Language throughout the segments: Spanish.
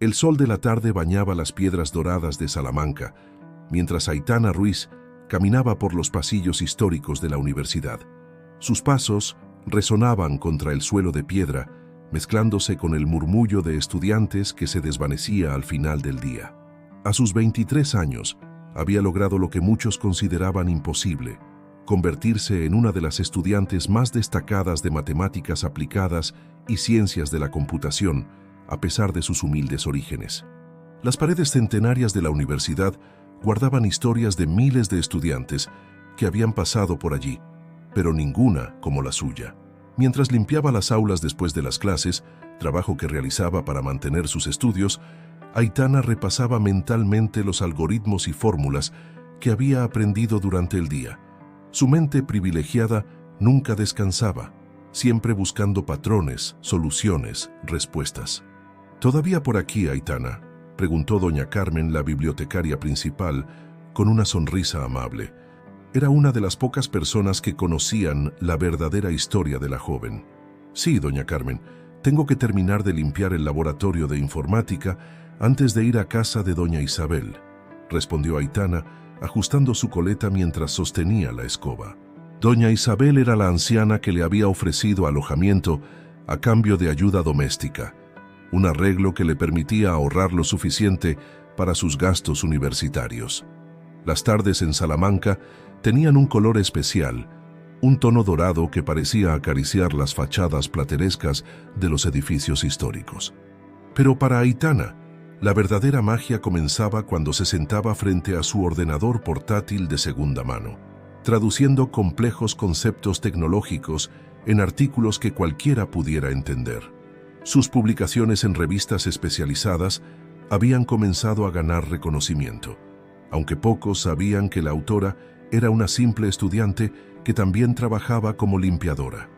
El sol de la tarde bañaba las piedras doradas de Salamanca, mientras Aitana Ruiz caminaba por los pasillos históricos de la universidad. Sus pasos resonaban contra el suelo de piedra, mezclándose con el murmullo de estudiantes que se desvanecía al final del día. A sus 23 años, había logrado lo que muchos consideraban imposible: convertirse en una de las estudiantes más destacadas de matemáticas aplicadas y ciencias de la computación, a pesar de sus humildes orígenes. Las paredes centenarias de la universidad guardaban historias de miles de estudiantes que habían pasado por allí, pero ninguna como la suya. Mientras limpiaba las aulas después de las clases, trabajo que realizaba para mantener sus estudios, Aitana repasaba mentalmente los algoritmos y fórmulas que había aprendido durante el día. Su mente privilegiada nunca descansaba, siempre buscando patrones, soluciones, respuestas. ¿Todavía por aquí, Aitana?, preguntó doña Carmen, la bibliotecaria principal, con una sonrisa amable. Era una de las pocas personas que conocían la verdadera historia de la joven. Sí, doña Carmen, tengo que terminar de limpiar el laboratorio de informática antes de ir a casa de doña Isabel, respondió Aitana, ajustando su coleta mientras sostenía la escoba. Doña Isabel era la anciana que le había ofrecido alojamiento a cambio de ayuda doméstica, un arreglo que le permitía ahorrar lo suficiente para sus gastos universitarios. Las tardes en Salamanca tenían un color especial, un tono dorado que parecía acariciar las fachadas platerescas de los edificios históricos. Pero para Aitana, la verdadera magia comenzaba cuando se sentaba frente a su ordenador portátil de segunda mano, traduciendo complejos conceptos tecnológicos en artículos que cualquiera pudiera entender. Sus publicaciones en revistas especializadas habían comenzado a ganar reconocimiento, aunque pocos sabían que la autora era una simple estudiante que también trabajaba como limpiadora.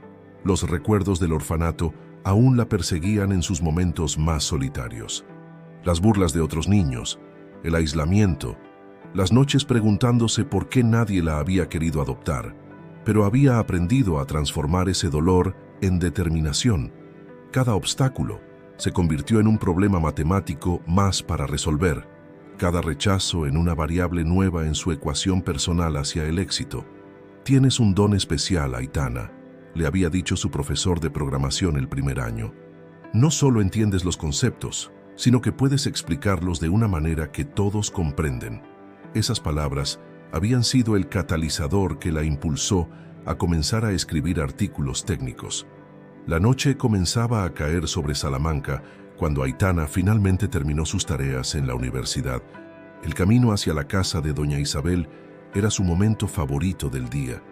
Los recuerdos del orfanato aún la perseguían en sus momentos más solitarios. Las burlas de otros niños, el aislamiento, las noches preguntándose por qué nadie la había querido adoptar, pero había aprendido a transformar ese dolor en determinación. Cada obstáculo se convirtió en un problema matemático más para resolver, cada rechazo en una variable nueva en su ecuación personal hacia el éxito. «Tienes un don especial, Aitana», le había dicho su profesor de programación el primer año. «No solo entiendes los conceptos, sino que puedes explicarlos de una manera que todos comprenden». Esas palabras habían sido el catalizador que la impulsó a comenzar a escribir artículos técnicos. La noche comenzaba a caer sobre Salamanca cuando Aitana finalmente terminó sus tareas en la universidad. El camino hacia la casa de doña Isabel era su momento favorito del día,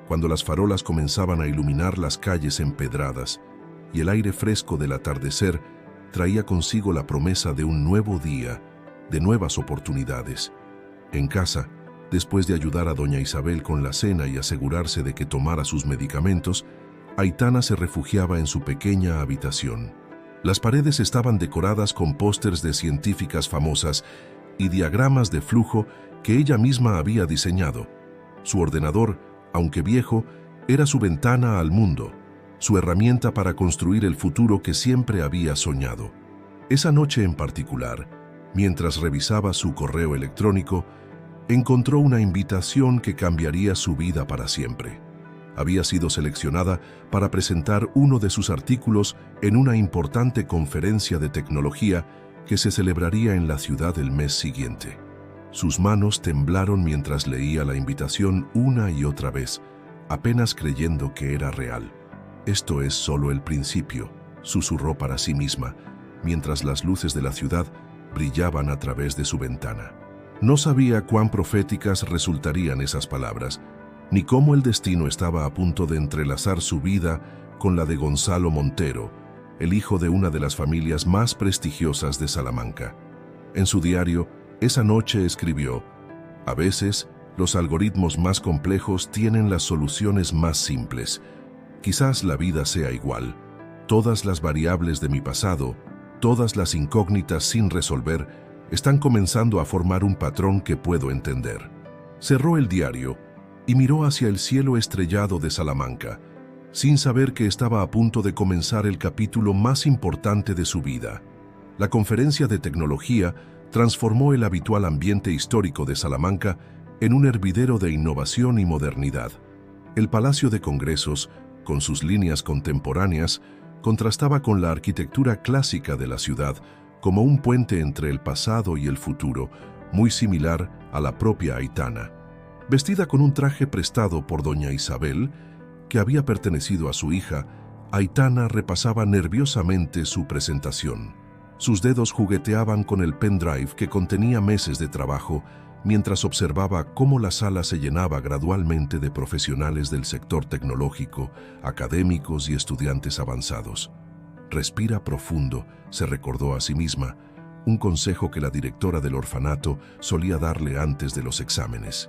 cuando las farolas comenzaban a iluminar las calles empedradas y el aire fresco del atardecer traía consigo la promesa de un nuevo día, de nuevas oportunidades. En casa, después de ayudar a doña Isabel con la cena y asegurarse de que tomara sus medicamentos, Aitana se refugiaba en su pequeña habitación. Las paredes estaban decoradas con pósters de científicas famosas y diagramas de flujo que ella misma había diseñado. Su ordenador, aunque viejo, era su ventana al mundo, su herramienta para construir el futuro que siempre había soñado. Esa noche en particular, mientras revisaba su correo electrónico, encontró una invitación que cambiaría su vida para siempre. Había sido seleccionada para presentar uno de sus artículos en una importante conferencia de tecnología que se celebraría en la ciudad el mes siguiente. Sus manos temblaron mientras leía la invitación una y otra vez, apenas creyendo que era real. «Esto es solo el principio», susurró para sí misma, mientras las luces de la ciudad brillaban a través de su ventana. No sabía cuán proféticas resultarían esas palabras, ni cómo el destino estaba a punto de entrelazar su vida con la de Gonzalo Montero, el hijo de una de las familias más prestigiosas de Salamanca. En su diario, esa noche escribió: «A veces, los algoritmos más complejos tienen las soluciones más simples. Quizás la vida sea igual. Todas las variables de mi pasado, todas las incógnitas sin resolver, están comenzando a formar un patrón que puedo entender». Cerró el diario y miró hacia el cielo estrellado de Salamanca, sin saber que estaba a punto de comenzar el capítulo más importante de su vida. La conferencia de tecnología transformó el habitual ambiente histórico de Salamanca en un hervidero de innovación y modernidad. El Palacio de Congresos, con sus líneas contemporáneas, contrastaba con la arquitectura clásica de la ciudad como un puente entre el pasado y el futuro, muy similar a la propia Aitana. Vestida con un traje prestado por doña Isabel, que había pertenecido a su hija, Aitana repasaba nerviosamente su presentación. Sus dedos jugueteaban con el pendrive que contenía meses de trabajo, mientras observaba cómo la sala se llenaba gradualmente de profesionales del sector tecnológico, académicos y estudiantes avanzados. Respira profundo, se recordó a sí misma, un consejo que la directora del orfanato solía darle antes de los exámenes.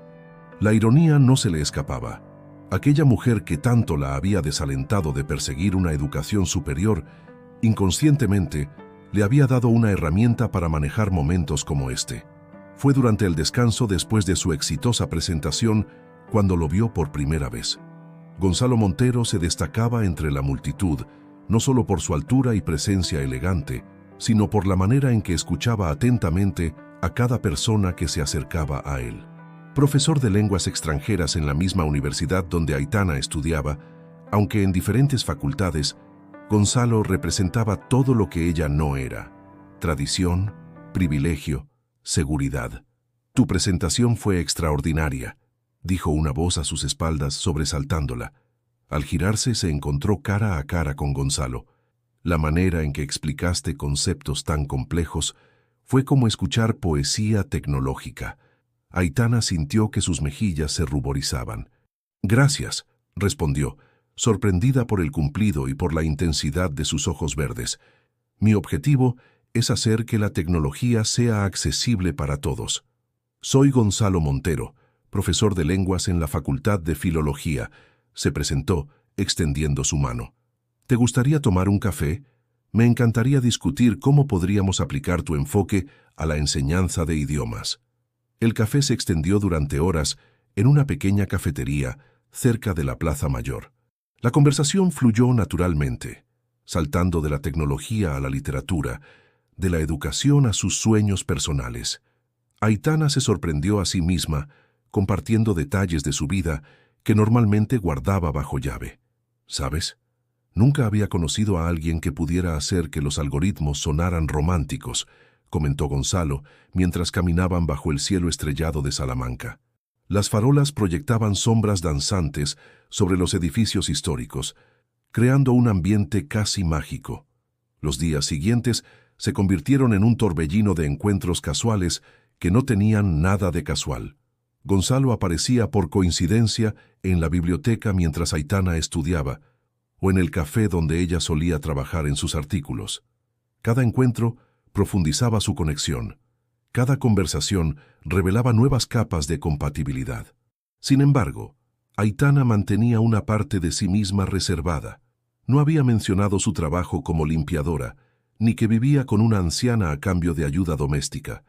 La ironía no se le escapaba. Aquella mujer que tanto la había desalentado de perseguir una educación superior, inconscientemente, le había dado una herramienta para manejar momentos como este. Fue durante el descanso después de su exitosa presentación cuando lo vio por primera vez. Gonzalo Montero se destacaba entre la multitud, no solo por su altura y presencia elegante, sino por la manera en que escuchaba atentamente a cada persona que se acercaba a él. Profesor de lenguas extranjeras en la misma universidad donde Aitana estudiaba, aunque en diferentes facultades, Gonzalo representaba todo lo que ella no era: tradición, privilegio, seguridad. «Tu presentación fue extraordinaria», dijo una voz a sus espaldas, sobresaltándola. Al girarse se encontró cara a cara con Gonzalo. La manera en que explicaste conceptos tan complejos fue como escuchar poesía tecnológica. Aitana sintió que sus mejillas se ruborizaban. «Gracias», respondió, sorprendida por el cumplido y por la intensidad de sus ojos verdes. «Mi objetivo es hacer que la tecnología sea accesible para todos. Soy Gonzalo Montero, profesor de lenguas en la Facultad de Filología», se presentó, extendiendo su mano. «¿Te gustaría tomar un café? Me encantaría discutir cómo podríamos aplicar tu enfoque a la enseñanza de idiomas». El café se extendió durante horas en una pequeña cafetería cerca de la Plaza Mayor. La conversación fluyó naturalmente, saltando de la tecnología a la literatura, de la educación a sus sueños personales. Aitana se sorprendió a sí misma, compartiendo detalles de su vida que normalmente guardaba bajo llave. ¿Sabes? Nunca había conocido a alguien que pudiera hacer que los algoritmos sonaran románticos, comentó Gonzalo, mientras caminaban bajo el cielo estrellado de Salamanca. Las farolas proyectaban sombras danzantes sobre los edificios históricos, creando un ambiente casi mágico. Los días siguientes se convirtieron en un torbellino de encuentros casuales que no tenían nada de casual. Gonzalo aparecía por coincidencia en la biblioteca mientras Aitana estudiaba, o en el café donde ella solía trabajar en sus artículos. Cada encuentro profundizaba su conexión. Cada conversación revelaba nuevas capas de compatibilidad. Sin embargo, Aitana mantenía una parte de sí misma reservada. No había mencionado su trabajo como limpiadora, ni que vivía con una anciana a cambio de ayuda doméstica.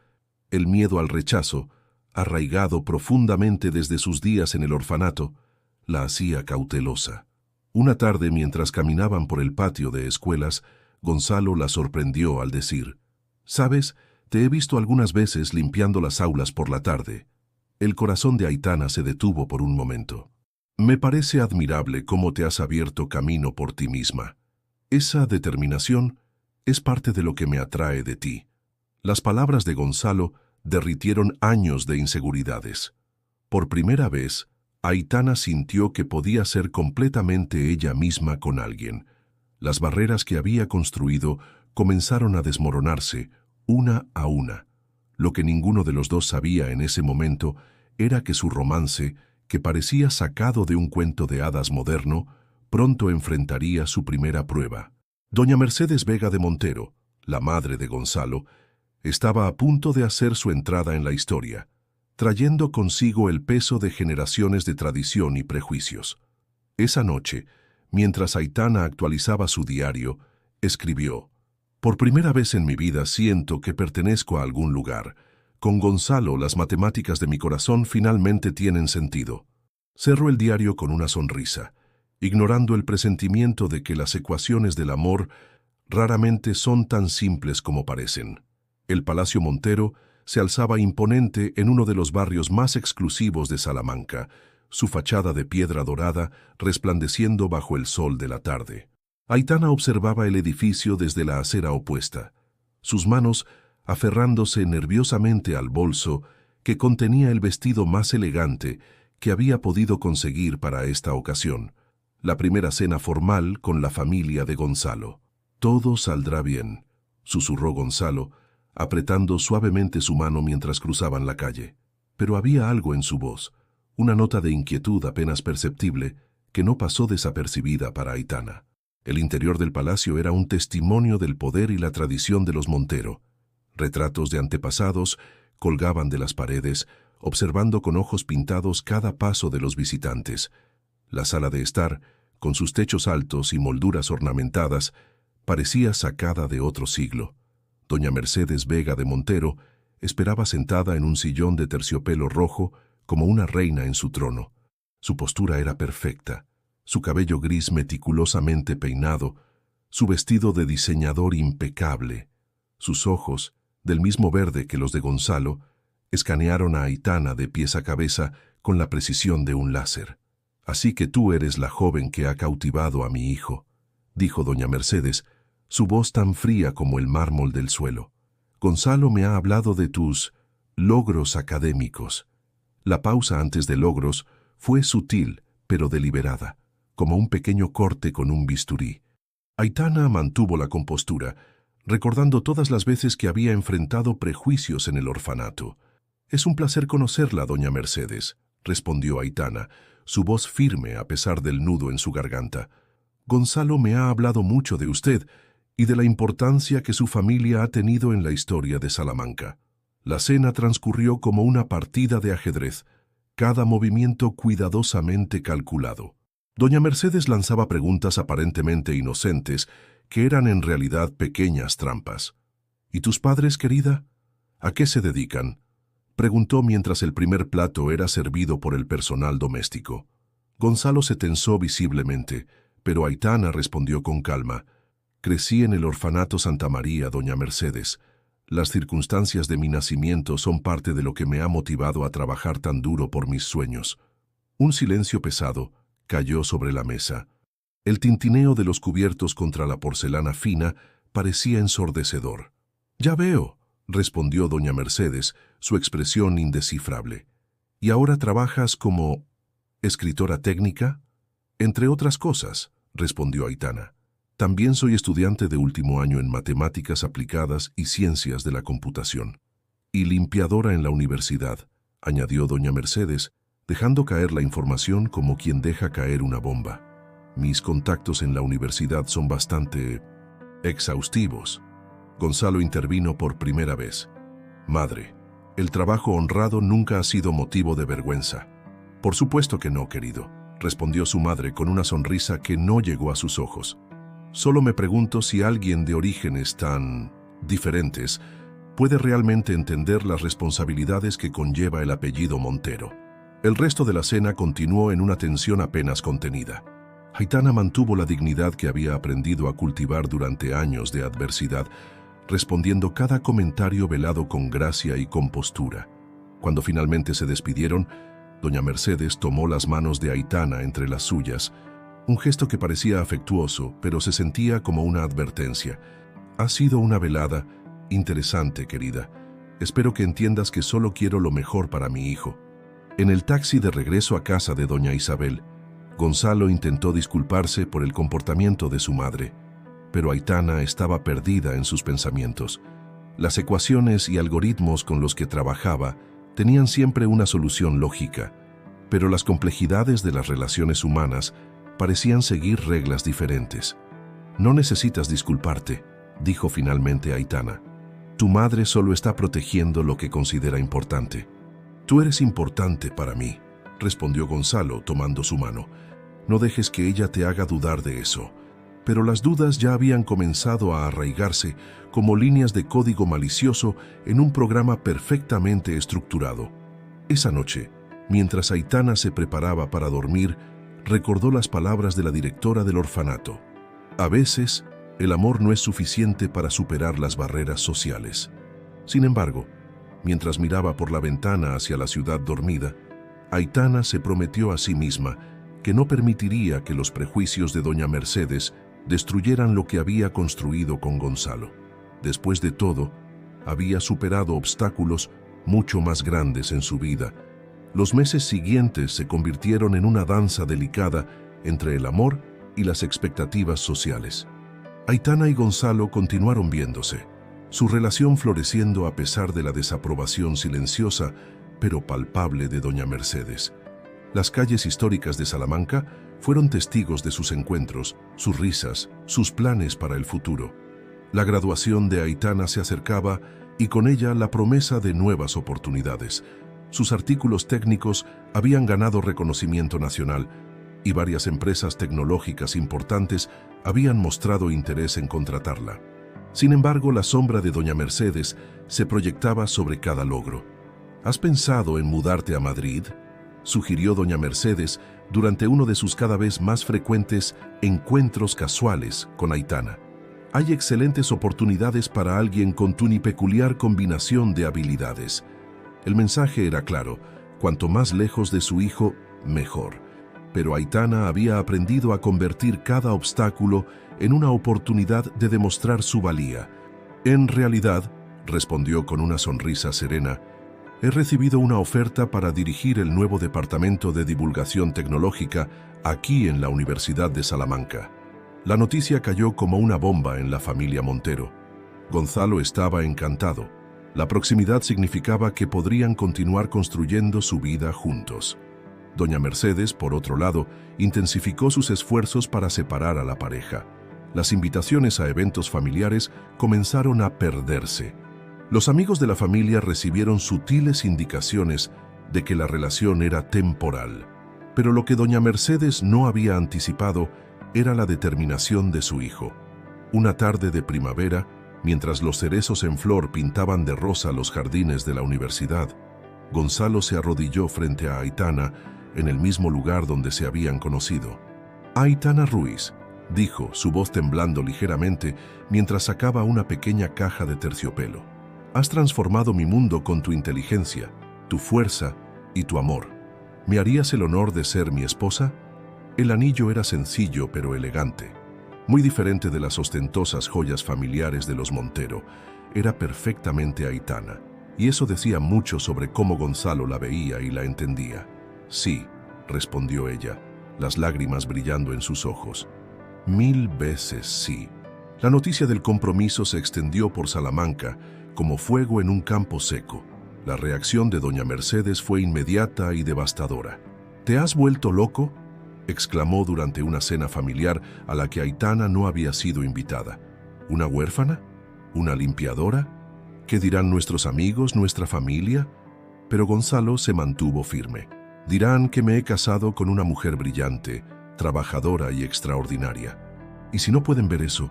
El miedo al rechazo, arraigado profundamente desde sus días en el orfanato, la hacía cautelosa. Una tarde, mientras caminaban por el patio de escuelas, Gonzalo la sorprendió al decir: «¿Sabes? Te he visto algunas veces limpiando las aulas por la tarde». El corazón de Aitana se detuvo por un momento. «Me parece admirable cómo te has abierto camino por ti misma. Esa determinación es parte de lo que me atrae de ti». Las palabras de Gonzalo derritieron años de inseguridades. Por primera vez, Aitana sintió que podía ser completamente ella misma con alguien. Las barreras que había construido comenzaron a desmoronarse, una a una. Lo que ninguno de los dos sabía en ese momento era que su romance, que parecía sacado de un cuento de hadas moderno, pronto enfrentaría su primera prueba. Doña Mercedes Vega de Montero, la madre de Gonzalo, estaba a punto de hacer su entrada en la historia, trayendo consigo el peso de generaciones de tradición y prejuicios. Esa noche, mientras Aitana actualizaba su diario, escribió: «Por primera vez en mi vida siento que pertenezco a algún lugar. Con Gonzalo las matemáticas de mi corazón finalmente tienen sentido». Cerró el diario con una sonrisa, ignorando el presentimiento de que las ecuaciones del amor raramente son tan simples como parecen. El Palacio Montero se alzaba imponente en uno de los barrios más exclusivos de Salamanca, su fachada de piedra dorada resplandeciendo bajo el sol de la tarde. Aitana observaba el edificio desde la acera opuesta, sus manos aferrándose nerviosamente al bolso que contenía el vestido más elegante que había podido conseguir para esta ocasión, la primera cena formal con la familia de Gonzalo. «Todo saldrá bien», susurró Gonzalo, apretando suavemente su mano mientras cruzaban la calle. Pero había algo en su voz, una nota de inquietud apenas perceptible, que no pasó desapercibida para Aitana. El interior del palacio era un testimonio del poder y la tradición de los Montero. Retratos de antepasados colgaban de las paredes, observando con ojos pintados cada paso de los visitantes. La sala de estar, con sus techos altos y molduras ornamentadas, parecía sacada de otro siglo. Doña Mercedes Vega de Montero esperaba sentada en un sillón de terciopelo rojo como una reina en su trono. Su postura era perfecta, su cabello gris meticulosamente peinado, su vestido de diseñador impecable. Sus ojos, del mismo verde que los de Gonzalo, escanearon a Aitana de pies a cabeza con la precisión de un láser. «Así que tú eres la joven que ha cautivado a mi hijo», dijo doña Mercedes, su voz tan fría como el mármol del suelo. «Gonzalo me ha hablado de tus logros académicos». La pausa antes de logros fue sutil, pero deliberada, como un pequeño corte con un bisturí. Aitana mantuvo la compostura, recordando todas las veces que había enfrentado prejuicios en el orfanato. «Es un placer conocerla, doña Mercedes», respondió Aitana, su voz firme a pesar del nudo en su garganta. «Gonzalo me ha hablado mucho de usted y de la importancia que su familia ha tenido en la historia de Salamanca». La cena transcurrió como una partida de ajedrez, cada movimiento cuidadosamente calculado. Doña Mercedes lanzaba preguntas aparentemente inocentes, que eran en realidad pequeñas trampas. «¿Y tus padres, querida? ¿A qué se dedican?», preguntó mientras el primer plato era servido por el personal doméstico. Gonzalo se tensó visiblemente, pero Aitana respondió con calma: «Crecí en el orfanato Santa María, doña Mercedes. Las circunstancias de mi nacimiento son parte de lo que me ha motivado a trabajar tan duro por mis sueños». Un silencio pesado cayó sobre la mesa. El tintineo de los cubiertos contra la porcelana fina parecía ensordecedor. «Ya veo», respondió doña Mercedes, su expresión indescifrable. «¿Y ahora trabajas como escritora técnica?». «Entre otras cosas», respondió Aitana. «También soy estudiante de último año en matemáticas aplicadas y ciencias de la computación». «Y limpiadora en la universidad», añadió doña Mercedes, dejando caer la información como quien deja caer una bomba. «Mis contactos en la universidad son bastante exhaustivos». Gonzalo intervino por primera vez. «Madre, el trabajo honrado nunca ha sido motivo de vergüenza». «Por supuesto que no, querido», respondió su madre con una sonrisa que no llegó a sus ojos. «Solo me pregunto si alguien de orígenes tan diferentes puede realmente entender las responsabilidades que conlleva el apellido Montero». El resto de la cena continuó en una tensión apenas contenida. Aitana mantuvo la dignidad que había aprendido a cultivar durante años de adversidad, respondiendo cada comentario velado con gracia y compostura. Cuando finalmente se despidieron, doña Mercedes tomó las manos de Aitana entre las suyas, un gesto que parecía afectuoso, pero se sentía como una advertencia. «Ha sido una velada interesante, querida. Espero que entiendas que solo quiero lo mejor para mi hijo». En el taxi de regreso a casa de doña Isabel, Gonzalo intentó disculparse por el comportamiento de su madre, pero Aitana estaba perdida en sus pensamientos. Las ecuaciones y algoritmos con los que trabajaba tenían siempre una solución lógica, pero las complejidades de las relaciones humanas parecían seguir reglas diferentes. «No necesitas disculparte», dijo finalmente Aitana. «Tu madre solo está protegiendo lo que considera importante». «Tú eres importante para mí», respondió Gonzalo tomando su mano. «No dejes que ella te haga dudar de eso». Pero las dudas ya habían comenzado a arraigarse como líneas de código malicioso en un programa perfectamente estructurado. Esa noche, mientras Aitana se preparaba para dormir, recordó las palabras de la directora del orfanato. «A veces, El amor no es suficiente para superar las barreras sociales. Sin embargo, mientras miraba por la ventana hacia la ciudad dormida, Aitana se prometió a sí misma que no permitiría que los prejuicios de doña Mercedes destruyeran lo que había construido con Gonzalo. Después de todo, había superado obstáculos mucho más grandes en su vida. Los meses siguientes se convirtieron en una danza delicada entre el amor y las expectativas sociales. Aitana y Gonzalo continuaron viéndose, su relación floreciendo a pesar de la desaprobación silenciosa pero palpable de doña Mercedes. Las calles históricas de Salamanca fueron testigos de sus encuentros, sus risas, sus planes para el futuro. La graduación de Aitana se acercaba y con ella la promesa de nuevas oportunidades. Sus artículos técnicos habían ganado reconocimiento nacional y varias empresas tecnológicas importantes habían mostrado interés en contratarla. Sin embargo, la sombra de doña Mercedes se proyectaba sobre cada logro. ¿Has pensado en mudarte a Madrid?, sugirió doña Mercedes durante uno de sus cada vez más frecuentes encuentros casuales con Aitana. Hay excelentes oportunidades para alguien con tu peculiar combinación de habilidades. El mensaje era claro: cuanto más lejos de su hijo, mejor. Pero Aitana había aprendido a convertir cada obstáculo en una oportunidad de demostrar su valía. En realidad, respondió con una sonrisa serena, he recibido una oferta para dirigir el nuevo departamento de divulgación tecnológica aquí en la Universidad de Salamanca. La noticia cayó como una bomba en la familia Montero. Gonzalo estaba encantado. La proximidad significaba que podrían continuar construyendo su vida juntos. Doña Mercedes, por otro lado, intensificó sus esfuerzos para separar a la pareja. Las invitaciones a eventos familiares comenzaron a perderse. Los amigos de la familia recibieron sutiles indicaciones de que la relación era temporal. Pero lo que doña Mercedes no había anticipado era la determinación de su hijo. Una tarde de primavera, mientras los cerezos en flor pintaban de rosa los jardines de la universidad, Gonzalo se arrodilló frente a Aitana en el mismo lugar donde se habían conocido. Aitana Ruiz, dijo, su voz temblando ligeramente mientras sacaba una pequeña caja de terciopelo. Has transformado mi mundo con tu inteligencia, tu fuerza y tu amor. ¿Me harías el honor de ser mi esposa? El anillo era sencillo pero elegante. Muy diferente de las ostentosas joyas familiares de los Montero, era perfectamente Aitana, y eso decía mucho sobre cómo Gonzalo la veía y la entendía. Sí, respondió ella, las lágrimas brillando en sus ojos. 1000 veces sí. La noticia del compromiso se extendió por Salamanca como fuego en un campo seco. La reacción de doña Mercedes fue inmediata y devastadora. ¿Te has vuelto loco?, exclamó durante una cena familiar a la que Aitana no había sido invitada. ¿Una huérfana? ¿Una limpiadora? ¿Qué dirán nuestros amigos, nuestra familia? Pero Gonzalo se mantuvo firme. Dirán que me he casado con una mujer brillante, trabajadora y extraordinaria. Y si no pueden ver eso,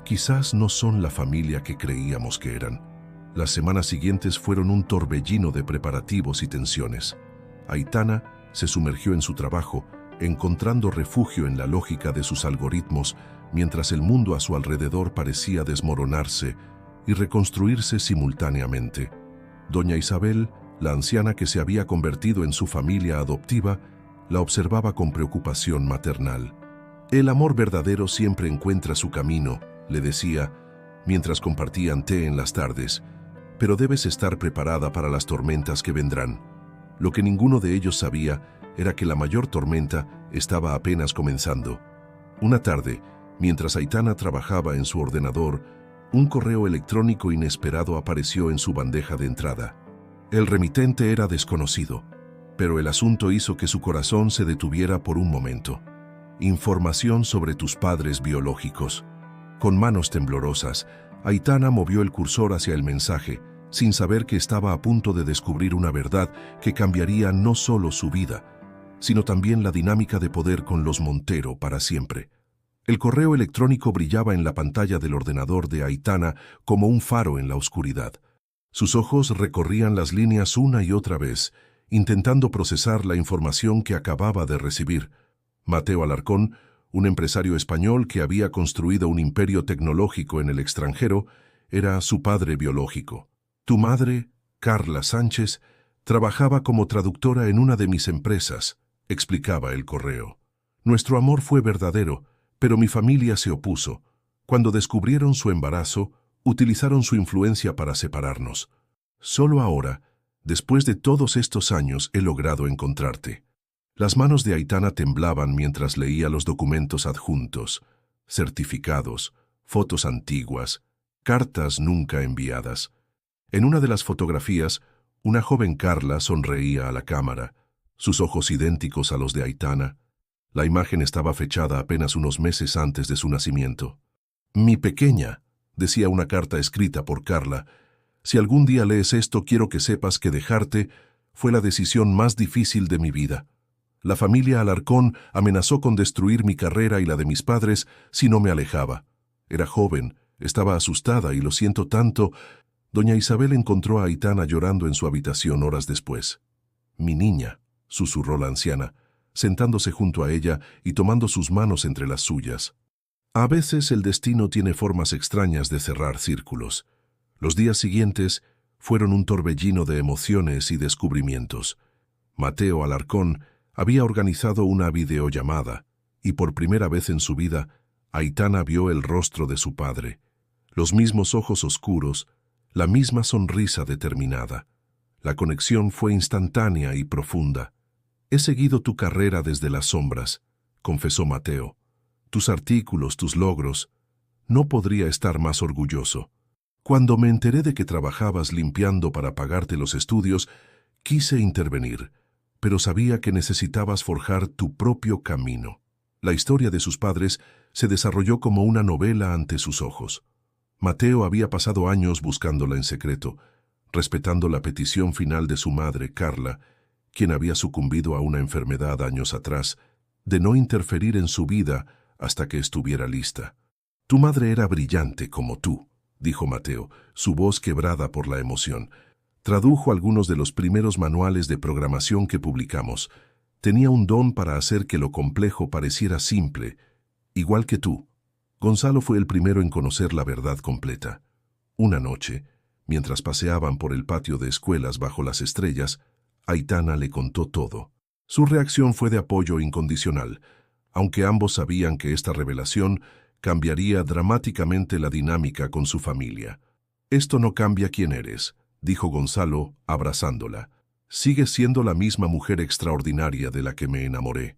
quizás no son la familia que creíamos que eran. Las semanas siguientes fueron un torbellino de preparativos y tensiones. Aitana se sumergió en su trabajo, encontrando refugio en la lógica de sus algoritmos, mientras el mundo a su alrededor parecía desmoronarse y reconstruirse simultáneamente. Doña Isabel, la anciana que se había convertido en su familia adoptiva, la observaba con preocupación maternal. El amor verdadero siempre encuentra su camino, le decía, mientras compartían té en las tardes, pero debes estar preparada para las tormentas que vendrán. Lo que ninguno de ellos sabía era que la mayor tormenta estaba apenas comenzando. Una tarde, mientras Aitana trabajaba en su ordenador, un correo electrónico inesperado apareció en su bandeja de entrada. El remitente era desconocido, pero el asunto hizo que su corazón se detuviera por un momento. Información sobre tus padres biológicos. Con manos temblorosas, Aitana movió el cursor hacia el mensaje, sin saber que estaba a punto de descubrir una verdad que cambiaría no solo su vida, sino también la dinámica de poder con los Montero para siempre. El correo electrónico brillaba en la pantalla del ordenador de Aitana como un faro en la oscuridad. Sus ojos recorrían las líneas una y otra vez, intentando procesar la información que acababa de recibir. Mateo Alarcón, Un empresario español que había construido un imperio tecnológico en el extranjero era su padre biológico. Tu madre, Carla Sánchez, trabajaba como traductora en una de mis empresas, explicaba el correo. Nuestro amor fue verdadero, pero mi familia se opuso. Cuando descubrieron su embarazo, utilizaron su influencia para separarnos. Solo ahora, después de todos estos años, he logrado encontrarte. Las manos de Aitana temblaban mientras leía los documentos adjuntos, certificados, fotos antiguas, cartas nunca enviadas. En una de las fotografías, una joven Carla sonreía a la cámara, sus ojos idénticos a los de Aitana. La imagen estaba fechada apenas unos meses antes de su nacimiento. Mi pequeña, decía una carta escrita por Carla, si algún día lees esto, quiero que sepas que dejarte fue la decisión más difícil de mi vida. La familia Alarcón amenazó con destruir mi carrera y la de mis padres si no me alejaba. Era joven, estaba asustada y lo siento tanto. Doña Isabel encontró a Aitana llorando en su habitación horas después. Mi niña, susurró la anciana, sentándose junto a ella y tomando sus manos entre las suyas. A veces el destino tiene formas extrañas de cerrar círculos. Los días siguientes fueron un torbellino de emociones y descubrimientos. Mateo Alarcón había organizado una videollamada y por primera vez en su vida, Aitana vio el rostro de su padre. Los mismos ojos oscuros, la misma sonrisa determinada. La conexión fue instantánea y profunda. He seguido tu carrera desde las sombras, confesó Mateo. Tus artículos, tus logros. No podría estar más orgulloso. Cuando me enteré de que trabajabas limpiando para pagarte los estudios, quise intervenir, pero sabía que necesitabas forjar tu propio camino. La historia de sus padres se desarrolló como una novela ante sus ojos. Mateo había pasado años buscándola en secreto, respetando la petición final de su madre, Carla, quien había sucumbido a una enfermedad años atrás, de no interferir en su vida hasta que estuviera lista. Tu madre era brillante como tú, dijo Mateo, su voz quebrada por la emoción. Tradujo algunos de los primeros manuales de programación que publicamos. Tenía un don para hacer que lo complejo pareciera simple, igual que tú. Gonzalo fue el primero en conocer la verdad completa. Una noche, mientras paseaban por el patio de escuelas bajo las estrellas, Aitana le contó todo. Su reacción fue de apoyo incondicional, aunque ambos sabían que esta revelación cambiaría dramáticamente la dinámica con su familia. Esto no cambia quién eres, dijo Gonzalo, abrazándola. Sigues siendo la misma mujer extraordinaria de la que me enamoré.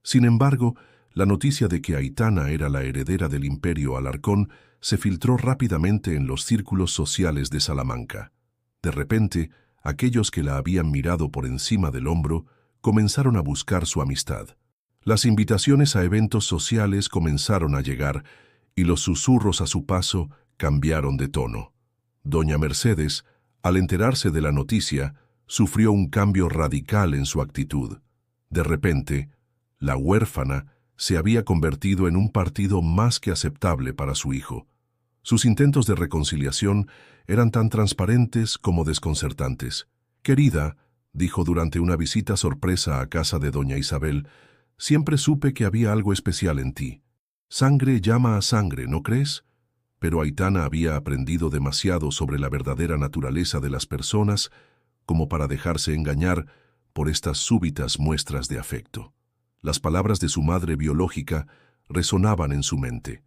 Sin embargo, la noticia de que Aitana era la heredera del imperio Alarcón se filtró rápidamente en los círculos sociales de Salamanca. De repente, aquellos que la habían mirado por encima del hombro comenzaron a buscar su amistad. Las invitaciones a eventos sociales comenzaron a llegar y los susurros a su paso cambiaron de tono. Doña Mercedes, al enterarse de la noticia, sufrió un cambio radical en su actitud. De repente, la huérfana se había convertido en un partido más que aceptable para su hijo. Sus intentos de reconciliación eran tan transparentes como desconcertantes. «Querida», dijo durante una visita sorpresa a casa de doña Isabel, «siempre supe que había algo especial en ti. Sangre llama a sangre, ¿no crees?» Pero Aitana había aprendido demasiado sobre la verdadera naturaleza de las personas como para dejarse engañar por estas súbitas muestras de afecto. Las palabras de su madre biológica resonaban en su mente.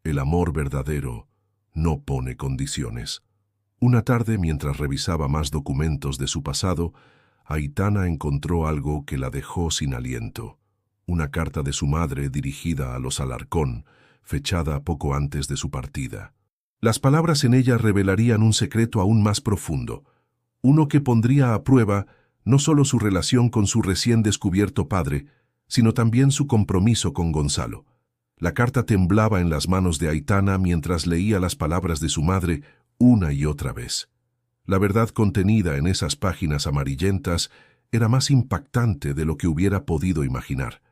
El amor verdadero no pone condiciones. Una tarde, mientras revisaba más documentos de su pasado, Aitana encontró algo que la dejó sin aliento. Una carta de su madre dirigida a los Alarcón, fechada poco antes de su partida. Las palabras en ella revelarían un secreto aún más profundo, uno que pondría a prueba no solo su relación con su recién descubierto padre, sino también su compromiso con Gonzalo. La carta temblaba en las manos de Aitana mientras leía las palabras de su madre una y otra vez. La verdad contenida en esas páginas amarillentas era más impactante de lo que hubiera podido imaginar.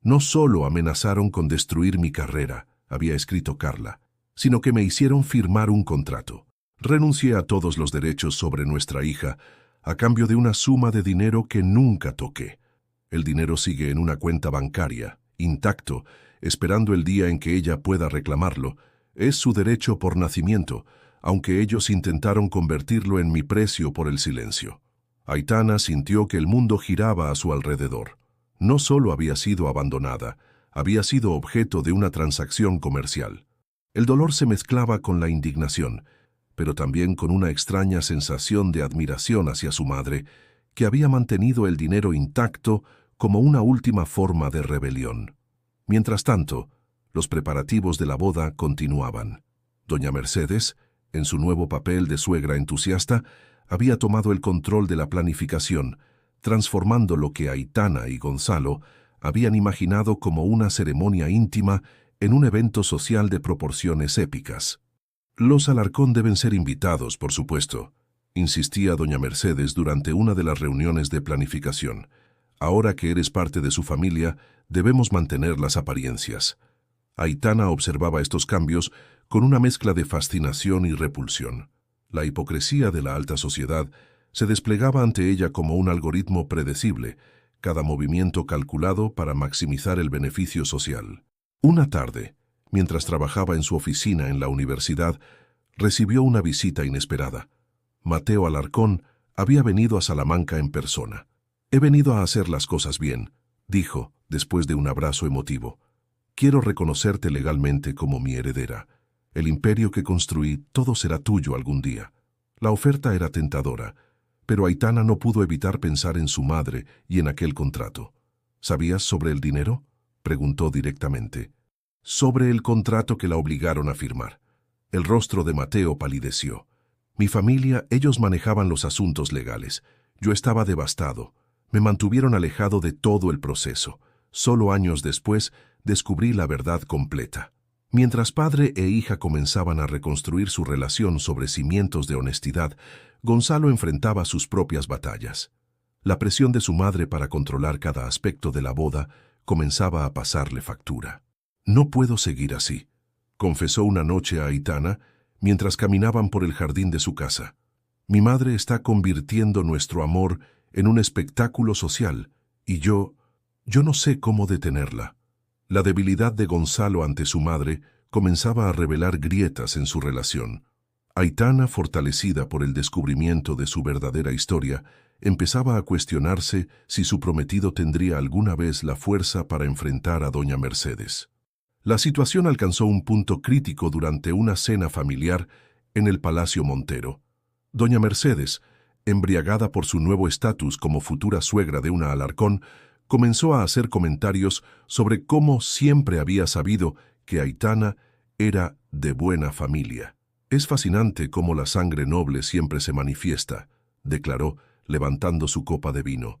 No solo amenazaron con destruir mi carrera, había escrito Carla, sino que me hicieron firmar un contrato. Renuncié a todos los derechos sobre nuestra hija a cambio de una suma de dinero que nunca toqué. El dinero sigue en una cuenta bancaria, intacto, esperando el día en que ella pueda reclamarlo. Es su derecho por nacimiento, aunque ellos intentaron convertirlo en mi precio por el silencio. Aitana sintió que el mundo giraba a su alrededor. No solo había sido abandonada, había sido objeto de una transacción comercial. El dolor se mezclaba con la indignación, pero también con una extraña sensación de admiración hacia su madre, que había mantenido el dinero intacto como una última forma de rebelión. Mientras tanto, los preparativos de la boda continuaban. Doña Mercedes, en su nuevo papel de suegra entusiasta, había tomado el control de la planificación, transformando lo que Aitana y Gonzalo habían imaginado como una ceremonia íntima en un evento social de proporciones épicas. Los Alarcón deben ser invitados, por supuesto, insistía doña Mercedes durante una de las reuniones de planificación. Ahora que eres parte de su familia, debemos mantener las apariencias. Aitana observaba estos cambios con una mezcla de fascinación y repulsión. La hipocresía de la alta sociedad se desplegaba ante ella como un algoritmo predecible, cada movimiento calculado para maximizar el beneficio social. Una tarde, mientras trabajaba en su oficina en la universidad, recibió una visita inesperada. Mateo Alarcón había venido a Salamanca en persona. «He venido a hacer las cosas bien», dijo, después de un abrazo emotivo. «Quiero reconocerte legalmente como mi heredera. El imperio que construí, todo será tuyo algún día». La oferta era tentadora, pero Aitana no pudo evitar pensar en su madre y en aquel contrato. «¿Sabías sobre el dinero?», preguntó directamente. «Sobre el contrato que la obligaron a firmar». El rostro de Mateo palideció. «Mi familia, ellos manejaban los asuntos legales. Yo estaba devastado. Me mantuvieron alejado de todo el proceso. Solo años después descubrí la verdad completa». Mientras padre e hija comenzaban a reconstruir su relación sobre cimientos de honestidad, Gonzalo enfrentaba sus propias batallas. La presión de su madre para controlar cada aspecto de la boda comenzaba a pasarle factura. «No puedo seguir así», confesó una noche a Aitana mientras caminaban por el jardín de su casa. «Mi madre está convirtiendo nuestro amor en un espectáculo social y yo no sé cómo detenerla». La debilidad de Gonzalo ante su madre comenzaba a revelar grietas en su relación. Aitana, fortalecida por el descubrimiento de su verdadera historia, empezaba a cuestionarse si su prometido tendría alguna vez la fuerza para enfrentar a doña Mercedes. La situación alcanzó un punto crítico durante una cena familiar en el Palacio Montero. Doña Mercedes, embriagada por su nuevo estatus como futura suegra de una Alarcón, comenzó a hacer comentarios sobre cómo siempre había sabido que Aitana era de buena familia. «Es fascinante cómo la sangre noble siempre se manifiesta», declaró, levantando su copa de vino,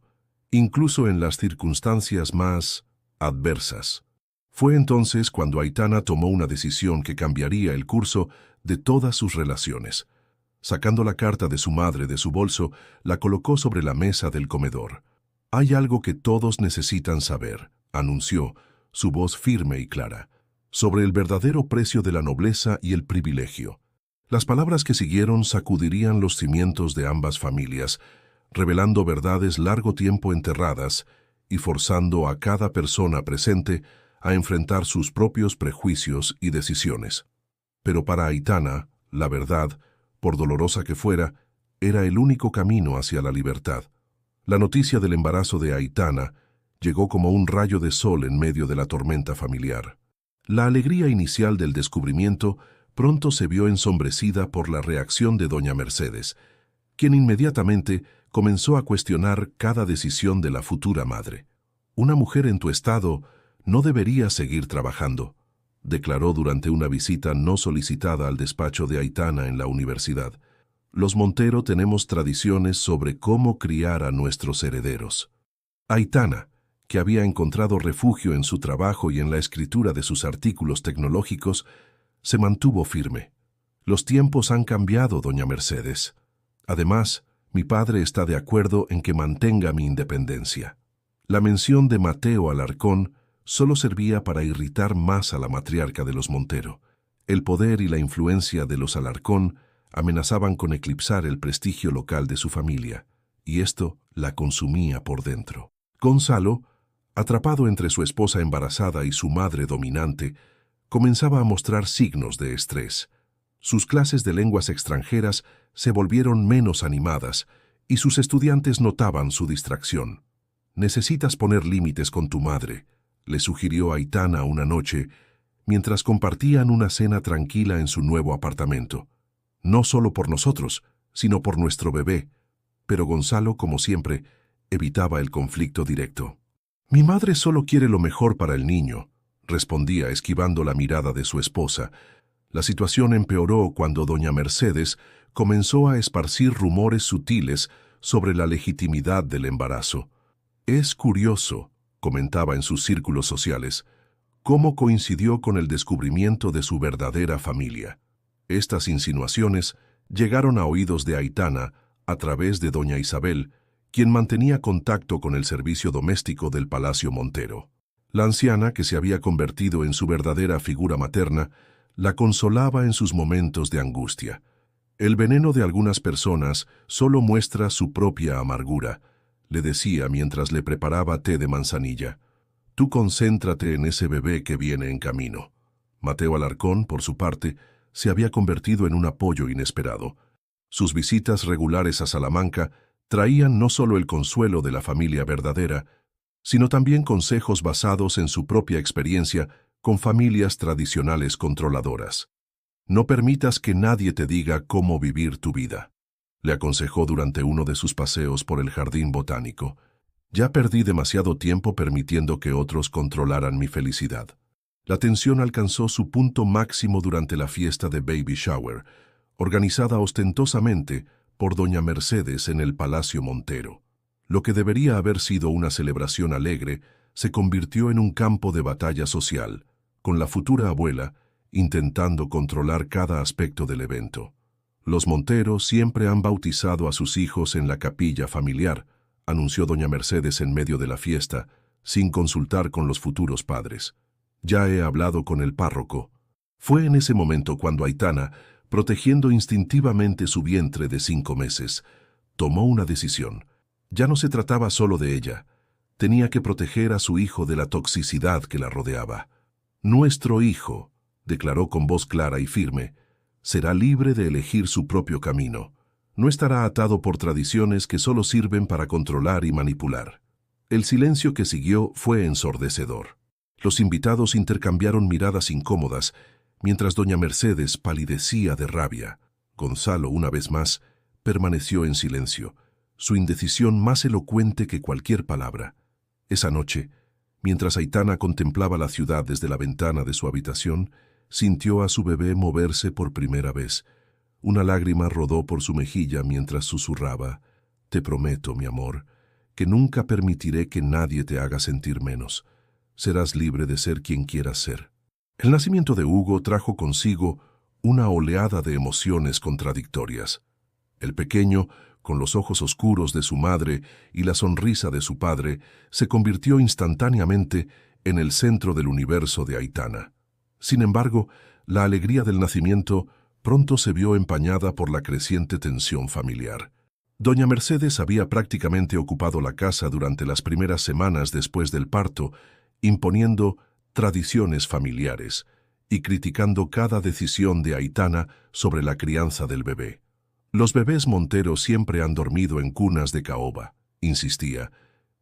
«incluso en las circunstancias más adversas». Fue entonces cuando Aitana tomó una decisión que cambiaría el curso de todas sus relaciones. Sacando la carta de su madre de su bolso, la colocó sobre la mesa del comedor. «Hay algo que todos necesitan saber», anunció, su voz firme y clara, «sobre el verdadero precio de la nobleza y el privilegio». Las palabras que siguieron sacudirían los cimientos de ambas familias, revelando verdades largo tiempo enterradas y forzando a cada persona presente a enfrentar sus propios prejuicios y decisiones. Pero para Aitana, la verdad, por dolorosa que fuera, era el único camino hacia la libertad. La noticia del embarazo de Aitana llegó como un rayo de sol en medio de la tormenta familiar. La alegría inicial del descubrimiento pronto se vio ensombrecida por la reacción de doña Mercedes, quien inmediatamente comenzó a cuestionar cada decisión de la futura madre. «Una mujer en tu estado no debería seguir trabajando», declaró durante una visita no solicitada al despacho de Aitana en la universidad. «Los Montero tenemos tradiciones sobre cómo criar a nuestros herederos». Aitana, que había encontrado refugio en su trabajo y en la escritura de sus artículos tecnológicos, se mantuvo firme. «Los tiempos han cambiado, doña Mercedes. Además, mi padre está de acuerdo en que mantenga mi independencia». La mención de Mateo Alarcón solo servía para irritar más a la matriarca de los Montero. El poder y la influencia de los Alarcón amenazaban con eclipsar el prestigio local de su familia, y esto la consumía por dentro. Gonzalo, Atrapado entre su esposa embarazada y su madre dominante, comenzaba a mostrar signos de estrés. Sus clases de lenguas extranjeras se volvieron menos animadas y sus estudiantes notaban su distracción. «Necesitas poner límites con tu madre», le sugirió Aitana una noche, mientras compartían una cena tranquila en su nuevo apartamento. «No solo por nosotros, sino por nuestro bebé». Pero Gonzalo, como siempre, evitaba el conflicto directo. «Mi madre solo quiere lo mejor para el niño», respondía esquivando la mirada de su esposa. La situación empeoró cuando doña Mercedes comenzó a esparcir rumores sutiles sobre la legitimidad del embarazo. «Es curioso», comentaba en sus círculos sociales, «cómo coincidió con el descubrimiento de su verdadera familia». Estas insinuaciones llegaron a oídos de Aitana a través de doña Isabel, quien mantenía contacto con el servicio doméstico del Palacio Montero. La anciana, que se había convertido en su verdadera figura materna, la consolaba en sus momentos de angustia. «El veneno de algunas personas solo muestra su propia amargura», le decía mientras le preparaba té de manzanilla. «Tú concéntrate en ese bebé que viene en camino». Mateo Alarcón, por su parte, se había convertido en un apoyo inesperado. Sus visitas regulares a Salamanca traían no solo el consuelo de la familia verdadera, sino también consejos basados en su propia experiencia con familias tradicionales controladoras. «No permitas que nadie te diga cómo vivir tu vida», le aconsejó durante uno de sus paseos por el jardín botánico. «Ya perdí demasiado tiempo permitiendo que otros controlaran mi felicidad». La tensión alcanzó su punto máximo durante la fiesta de Baby Shower, organizada ostentosamente por doña Mercedes en el Palacio Montero. Lo que debería haber sido una celebración alegre se convirtió en un campo de batalla social, con la futura abuela intentando controlar cada aspecto del evento. «Los Montero siempre han bautizado a sus hijos en la capilla familiar», anunció doña Mercedes en medio de la fiesta, sin consultar con los futuros padres. «Ya he hablado con el párroco». Fue en ese momento cuando Aitana, protegiendo instintivamente su vientre de 5 meses, tomó una decisión. Ya no se trataba solo de ella. Tenía que proteger a su hijo de la toxicidad que la rodeaba. «Nuestro hijo», declaró con voz clara y firme, «será libre de elegir su propio camino. No estará atado por tradiciones que solo sirven para controlar y manipular». El silencio que siguió fue ensordecedor. Los invitados intercambiaron miradas incómodas, mientras doña Mercedes palidecía de rabia. Gonzalo, una vez más, permaneció en silencio, su indecisión más elocuente que cualquier palabra. Esa noche, mientras Aitana contemplaba la ciudad desde la ventana de su habitación, sintió a su bebé moverse por primera vez. Una lágrima rodó por su mejilla mientras susurraba: «Te prometo, mi amor, que nunca permitiré que nadie te haga sentir menos. Serás libre de ser quien quieras ser». El nacimiento de Hugo trajo consigo una oleada de emociones contradictorias. El pequeño, con los ojos oscuros de su madre y la sonrisa de su padre, se convirtió instantáneamente en el centro del universo de Aitana. Sin embargo, la alegría del nacimiento pronto se vio empañada por la creciente tensión familiar. Doña Mercedes había prácticamente ocupado la casa durante las primeras semanas después del parto, imponiendo tradiciones familiares y criticando cada decisión de Aitana sobre la crianza del bebé. «Los bebés Montero siempre han dormido en cunas de caoba», insistía,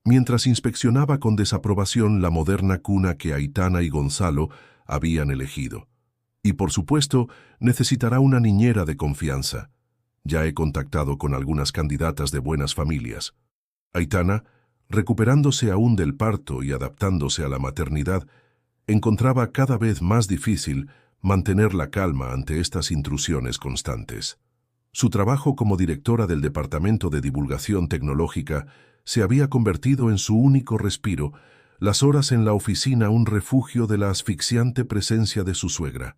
mientras inspeccionaba con desaprobación la moderna cuna que Aitana y Gonzalo habían elegido. «Y por supuesto, necesitará una niñera de confianza. Ya he contactado con algunas candidatas de buenas familias». Aitana, recuperándose aún del parto y adaptándose a la maternidad, encontraba cada vez más difícil mantener la calma ante estas intrusiones constantes. Su trabajo como directora del Departamento de Divulgación Tecnológica se había convertido en su único respiro, las horas en la oficina un refugio de la asfixiante presencia de su suegra.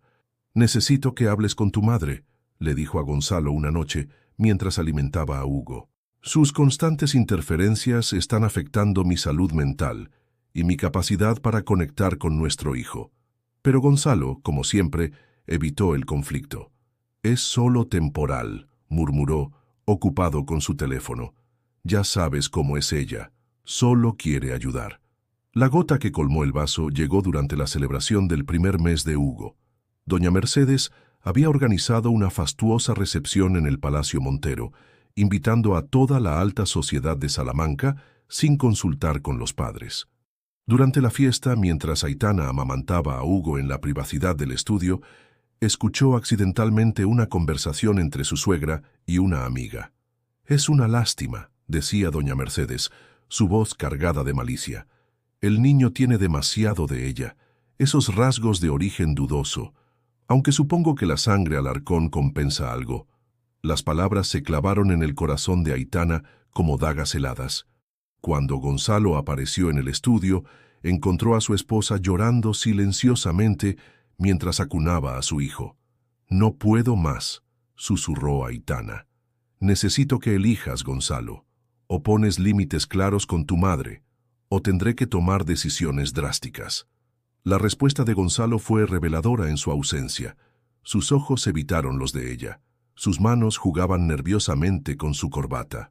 «Necesito que hables con tu madre», le dijo a Gonzalo una noche mientras alimentaba a Hugo. «Sus constantes interferencias están afectando mi salud mental y mi capacidad para conectar con nuestro hijo». Pero Gonzalo, como siempre, evitó el conflicto. «Es solo temporal», murmuró, ocupado con su teléfono. «Ya sabes cómo es ella. Solo quiere ayudar». La gota que colmó el vaso llegó durante la celebración del primer mes de Hugo. Doña Mercedes había organizado una fastuosa recepción en el Palacio Montero, invitando a toda la alta sociedad de Salamanca sin consultar con los padres. Durante la fiesta, mientras Aitana amamantaba a Hugo en la privacidad del estudio, escuchó accidentalmente una conversación entre su suegra y una amiga. «Es una lástima», decía doña Mercedes, su voz cargada de malicia. «El niño tiene demasiado de ella, esos rasgos de origen dudoso, aunque supongo que la sangre Alarcón compensa algo». Las palabras se clavaron en el corazón de Aitana como dagas heladas. Cuando Gonzalo apareció en el estudio, encontró a su esposa llorando silenciosamente mientras acunaba a su hijo. «No puedo más», susurró Aitana. «Necesito que elijas, Gonzalo. O pones límites claros con tu madre, o tendré que tomar decisiones drásticas». La respuesta de Gonzalo fue reveladora en su ausencia. Sus ojos evitaron los de ella. Sus manos jugaban nerviosamente con su corbata.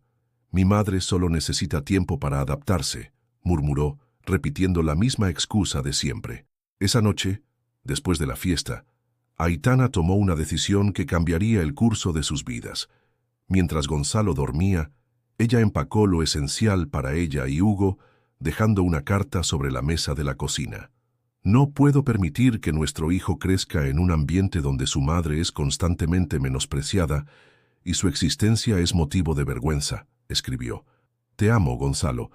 «Mi madre solo necesita tiempo para adaptarse», murmuró, repitiendo la misma excusa de siempre. Esa noche, después de la fiesta, Aitana tomó una decisión que cambiaría el curso de sus vidas. Mientras Gonzalo dormía, ella empacó lo esencial para ella y Hugo, dejando una carta sobre la mesa de la cocina. «No puedo permitir que nuestro hijo crezca en un ambiente donde su madre es constantemente menospreciada y su existencia es motivo de vergüenza», escribió. «Te amo, Gonzalo,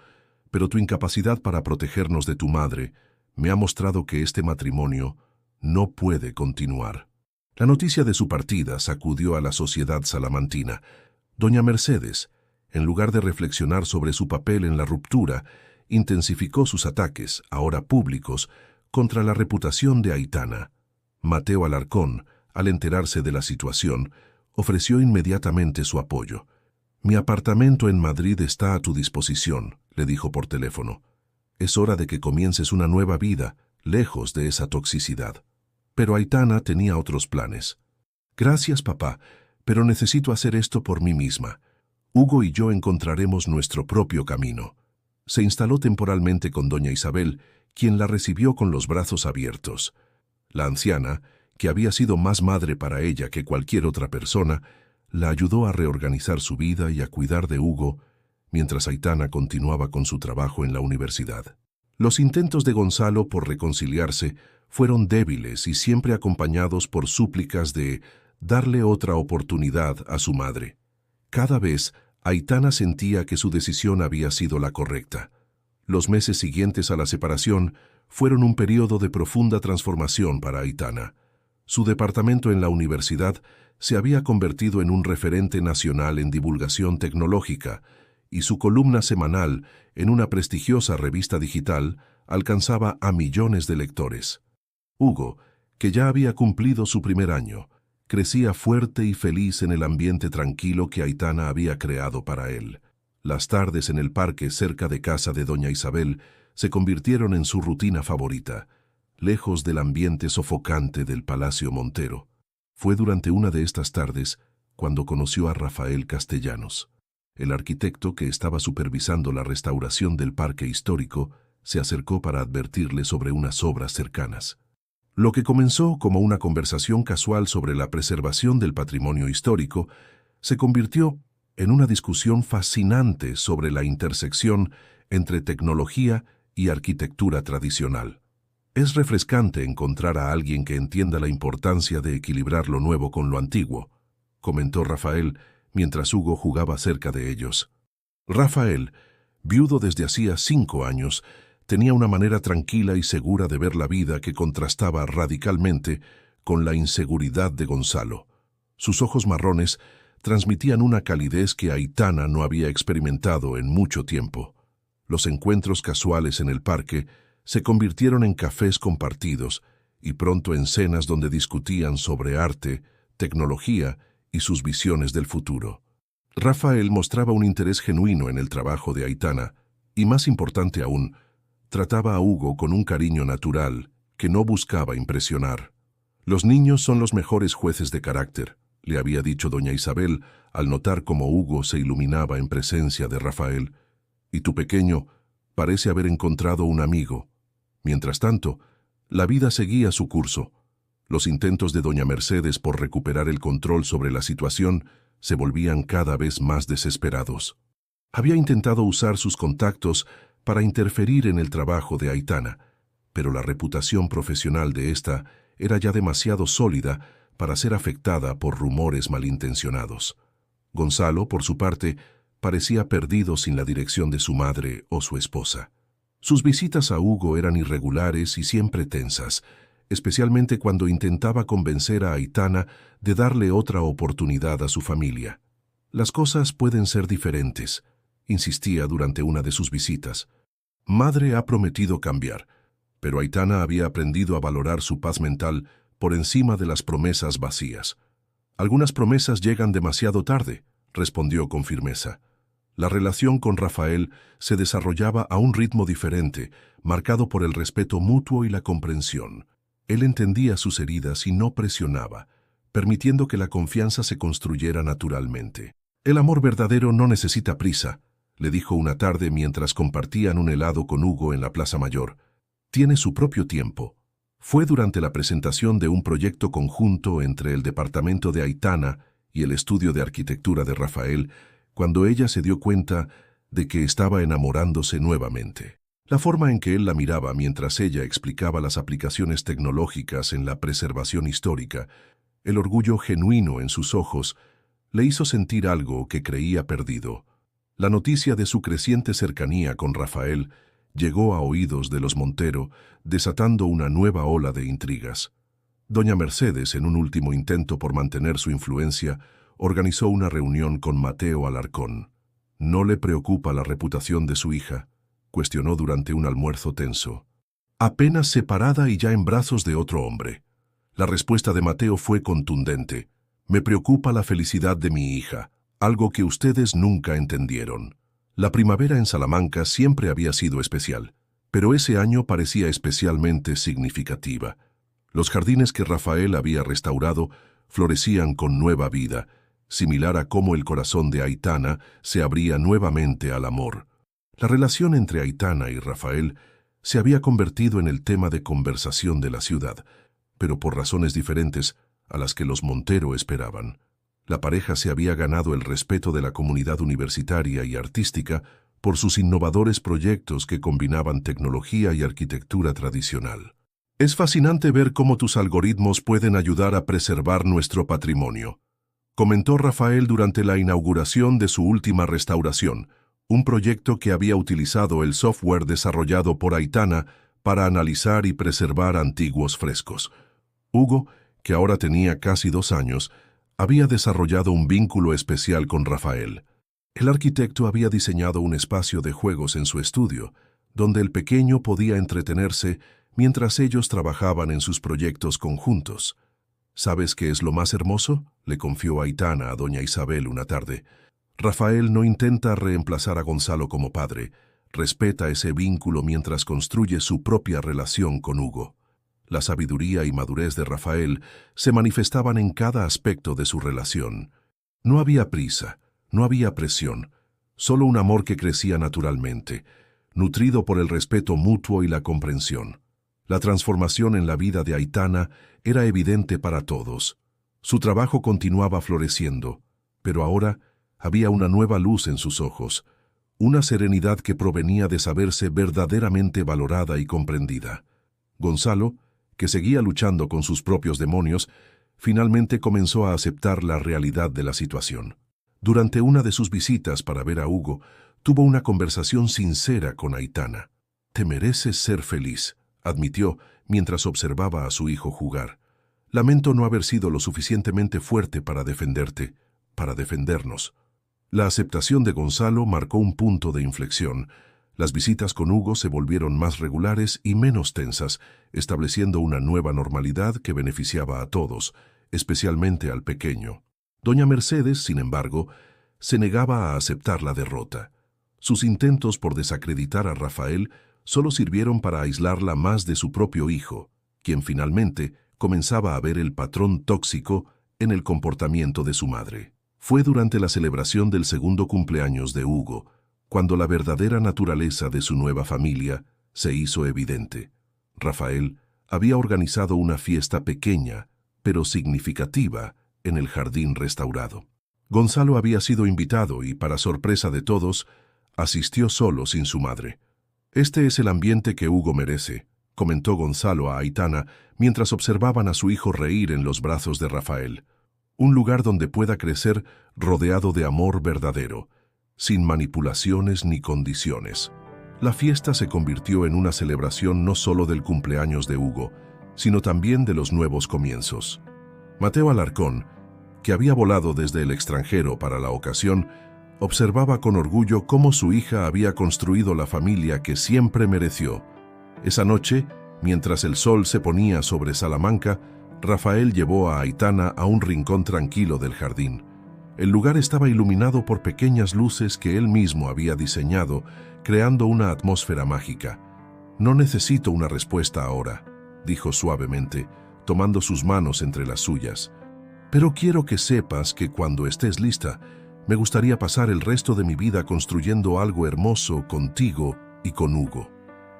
pero tu incapacidad para protegernos de tu madre me ha mostrado que este matrimonio no puede continuar». La noticia de su partida sacudió a la sociedad salamantina. Doña Mercedes, en lugar de reflexionar sobre su papel en la ruptura, intensificó sus ataques, ahora públicos, contra la reputación de Aitana. Mateo Alarcón, al enterarse de la situación, ofreció inmediatamente su apoyo. «Mi apartamento en Madrid está a tu disposición», le dijo por teléfono. «Es hora de que comiences una nueva vida, lejos de esa toxicidad». Pero Aitana tenía otros planes. «Gracias, papá, pero necesito hacer esto por mí misma. Hugo y yo encontraremos nuestro propio camino». Se instaló temporalmente con doña Isabel, quien la recibió con los brazos abiertos. La anciana, que había sido más madre para ella que cualquier otra persona, la ayudó a reorganizar su vida y a cuidar de Hugo, mientras Aitana continuaba con su trabajo en la universidad. Los intentos de Gonzalo por reconciliarse fueron débiles y siempre acompañados por súplicas de darle otra oportunidad a su madre. Cada vez, Aitana sentía que su decisión había sido la correcta. Los meses siguientes a la separación fueron un periodo de profunda transformación para Aitana. Su departamento en la universidad se había convertido en un referente nacional en divulgación tecnológica, y su columna semanal en una prestigiosa revista digital alcanzaba a millones de lectores. Hugo, que ya había cumplido su primer año, crecía fuerte y feliz en el ambiente tranquilo que Aitana había creado para él. Las tardes en el parque cerca de casa de doña Isabel se convirtieron en su rutina favorita, lejos del ambiente sofocante del Palacio Montero. Fue durante una de estas tardes cuando conoció a Rafael Castellanos. El arquitecto que estaba supervisando la restauración del parque histórico se acercó para advertirle sobre unas obras cercanas. Lo que comenzó como una conversación casual sobre la preservación del patrimonio histórico se convirtió en una discusión fascinante sobre la intersección entre tecnología y arquitectura tradicional. «Es refrescante encontrar a alguien que entienda la importancia de equilibrar lo nuevo con lo antiguo», comentó Rafael mientras Hugo jugaba cerca de ellos. Rafael, viudo desde hacía 5 años, tenía una manera tranquila y segura de ver la vida que contrastaba radicalmente con la inseguridad de Gonzalo. Sus ojos marrones transmitían una calidez que Aitana no había experimentado en mucho tiempo. Los encuentros casuales en el parque se convirtieron en cafés compartidos y pronto en cenas donde discutían sobre arte, tecnología y sus visiones del futuro. Rafael mostraba un interés genuino en el trabajo de Aitana y, más importante aún, trataba a Hugo con un cariño natural que no buscaba impresionar. «Los niños son los mejores jueces de carácter», le había dicho doña Isabel al notar cómo Hugo se iluminaba en presencia de Rafael. «Y tu pequeño Parece haber encontrado un amigo. Mientras tanto, la vida seguía su curso. Los intentos de doña Mercedes por recuperar el control sobre la situación se volvían cada vez más desesperados. Había intentado usar sus contactos para interferir en el trabajo de Aitana, pero la reputación profesional de ésta era ya demasiado sólida para ser afectada por rumores malintencionados. Gonzalo, por su parte, parecía perdido sin la dirección de su madre o su esposa. Sus visitas a Hugo eran irregulares y siempre tensas, especialmente cuando intentaba convencer a Aitana de darle otra oportunidad a su familia. Las cosas pueden ser diferentes, insistía durante una de sus visitas. Madre ha prometido cambiar, pero Aitana había aprendido a valorar su paz mental por encima de las promesas vacías. Algunas promesas llegan demasiado tarde, respondió con firmeza. La relación con Rafael se desarrollaba a un ritmo diferente, marcado por el respeto mutuo y la comprensión. Él entendía sus heridas y no presionaba, permitiendo que la confianza se construyera naturalmente. El amor verdadero no necesita prisa, le dijo una tarde mientras compartían un helado con Hugo en la Plaza Mayor. Tiene su propio tiempo. Fue durante la presentación de un proyecto conjunto entre el departamento de Aitana y el estudio de arquitectura de Rafael, cuando ella se dio cuenta de que estaba enamorándose nuevamente. La forma en que él la miraba mientras ella explicaba las aplicaciones tecnológicas en la preservación histórica, el orgullo genuino en sus ojos, le hizo sentir algo que creía perdido. La noticia de su creciente cercanía con Rafael llegó a oídos de los Montero, desatando una nueva ola de intrigas. Doña Mercedes, en un último intento por mantener su influencia, organizó una reunión con Mateo Alarcón. ¿No le preocupa la reputación de su hija?, cuestionó durante un almuerzo tenso. Apenas separada y ya en brazos de otro hombre. La respuesta de Mateo fue contundente. Me preocupa la felicidad de mi hija, algo que ustedes nunca entendieron. La primavera en Salamanca siempre había sido especial, pero ese año parecía especialmente significativa. Los jardines que Rafael había restaurado florecían con nueva vida, similar a cómo el corazón de Aitana se abría nuevamente al amor. La relación entre Aitana y Rafael se había convertido en el tema de conversación de la ciudad, pero por razones diferentes a las que los Montero esperaban. La pareja se había ganado el respeto de la comunidad universitaria y artística por sus innovadores proyectos que combinaban tecnología y arquitectura tradicional. Es fascinante ver cómo tus algoritmos pueden ayudar a preservar nuestro patrimonio, comentó Rafael durante la inauguración de su última restauración, un proyecto que había utilizado el software desarrollado por Aitana para analizar y preservar antiguos frescos. Hugo, que ahora tenía casi 2 años, había desarrollado un vínculo especial con Rafael. El arquitecto había diseñado un espacio de juegos en su estudio, donde el pequeño podía entretenerse mientras ellos trabajaban en sus proyectos conjuntos. ¿Sabes qué es lo más hermoso?, le confió Aitana a doña Isabel una tarde. Rafael no intenta reemplazar a Gonzalo como padre, respeta ese vínculo mientras construye su propia relación con Hugo. La sabiduría y madurez de Rafael se manifestaban en cada aspecto de su relación. No había prisa, no había presión, solo un amor que crecía naturalmente, nutrido por el respeto mutuo y la comprensión. La transformación en la vida de Aitana era evidente para todos. Su trabajo continuaba floreciendo, pero ahora había una nueva luz en sus ojos, una serenidad que provenía de saberse verdaderamente valorada y comprendida. Gonzalo, que seguía luchando con sus propios demonios, finalmente comenzó a aceptar la realidad de la situación. Durante una de sus visitas para ver a Hugo, tuvo una conversación sincera con Aitana. «Te mereces ser feliz», admitió mientras observaba a su hijo jugar. «Lamento no haber sido lo suficientemente fuerte para defenderte, para defendernos». La aceptación de Gonzalo marcó un punto de inflexión. Las visitas con Hugo se volvieron más regulares y menos tensas, estableciendo una nueva normalidad que beneficiaba a todos, especialmente al pequeño. Doña Mercedes, sin embargo, se negaba a aceptar la derrota. Sus intentos por desacreditar a Rafael solo sirvieron para aislarla más de su propio hijo, quien finalmente comenzaba a ver el patrón tóxico en el comportamiento de su madre. Fue durante la celebración del segundo cumpleaños de Hugo, cuando la verdadera naturaleza de su nueva familia se hizo evidente. Rafael había organizado una fiesta pequeña, pero significativa, en el jardín restaurado. Gonzalo había sido invitado y, para sorpresa de todos, asistió solo sin su madre. «Este es el ambiente que Hugo merece», comentó Gonzalo a Aitana mientras observaban a su hijo reír en los brazos de Rafael. «Un lugar donde pueda crecer rodeado de amor verdadero, sin manipulaciones ni condiciones». La fiesta se convirtió en una celebración no solo del cumpleaños de Hugo, sino también de los nuevos comienzos. Mateo Alarcón, que había volado desde el extranjero para la ocasión, observaba con orgullo cómo su hija había construido la familia que siempre mereció. Esa noche, mientras el sol se ponía sobre Salamanca, Rafael llevó a Aitana a un rincón tranquilo del jardín. El lugar estaba iluminado por pequeñas luces que él mismo había diseñado, creando una atmósfera mágica. «No necesito una respuesta ahora», dijo suavemente, tomando sus manos entre las suyas. «Pero quiero que sepas que cuando estés lista, me gustaría pasar el resto de mi vida construyendo algo hermoso contigo y con Hugo».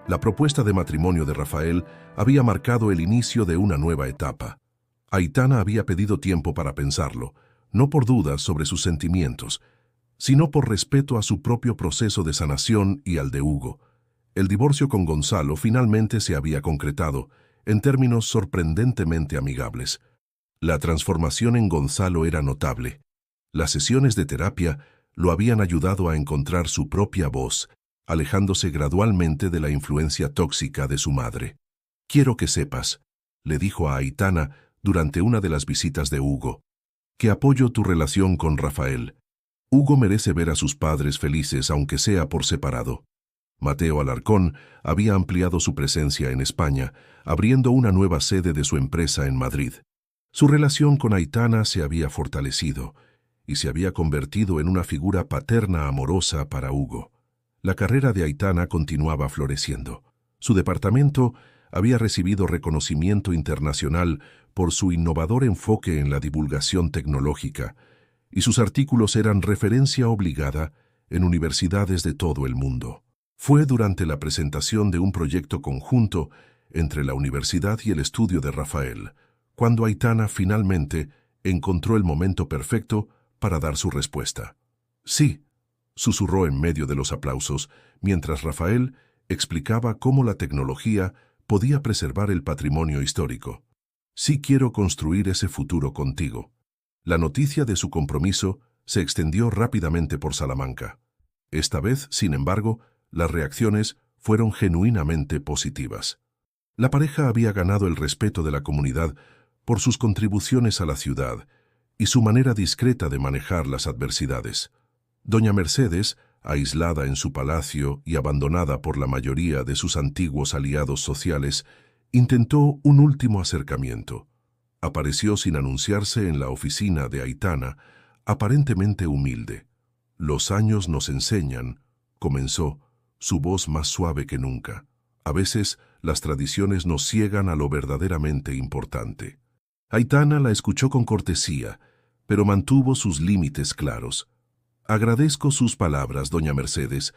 La propuesta de matrimonio de Rafael había marcado el inicio de una nueva etapa. Aitana había pedido tiempo para pensarlo, no por dudas sobre sus sentimientos, sino por respeto a su propio proceso de sanación y al de Hugo. El divorcio con Gonzalo finalmente se había concretado, en términos sorprendentemente amigables. La transformación en Gonzalo era notable. Las sesiones de terapia lo habían ayudado a encontrar su propia voz, alejándose gradualmente de la influencia tóxica de su madre. «Quiero que sepas», le dijo a Aitana durante una de las visitas de Hugo, «que apoyo tu relación con Rafael. Hugo merece ver a sus padres felices, aunque sea por separado». Mateo Alarcón había ampliado su presencia en España, abriendo una nueva sede de su empresa en Madrid. Su relación con Aitana se había fortalecido y se había convertido en una figura paterna amorosa para Hugo. La carrera de Aitana continuaba floreciendo. Su departamento había recibido reconocimiento internacional por su innovador enfoque en la divulgación tecnológica, y sus artículos eran referencia obligada en universidades de todo el mundo. Fue durante la presentación de un proyecto conjunto entre la universidad y el estudio de Rafael, cuando Aitana finalmente encontró el momento perfecto para dar su respuesta. «Sí», susurró en medio de los aplausos, mientras Rafael explicaba cómo la tecnología podía preservar el patrimonio histórico. «Sí quiero construir ese futuro contigo». La noticia de su compromiso se extendió rápidamente por Salamanca. Esta vez, sin embargo, las reacciones fueron genuinamente positivas. La pareja había ganado el respeto de la comunidad por sus contribuciones a la ciudad y su manera discreta de manejar las adversidades. Doña Mercedes, aislada en su palacio y abandonada por la mayoría de sus antiguos aliados sociales, intentó un último acercamiento. Apareció sin anunciarse en la oficina de Aitana, aparentemente humilde. «Los años nos enseñan», comenzó, su voz más suave que nunca. «A veces las tradiciones nos ciegan a lo verdaderamente importante». Aitana la escuchó con cortesía, pero mantuvo sus límites claros. «Agradezco sus palabras, doña Mercedes,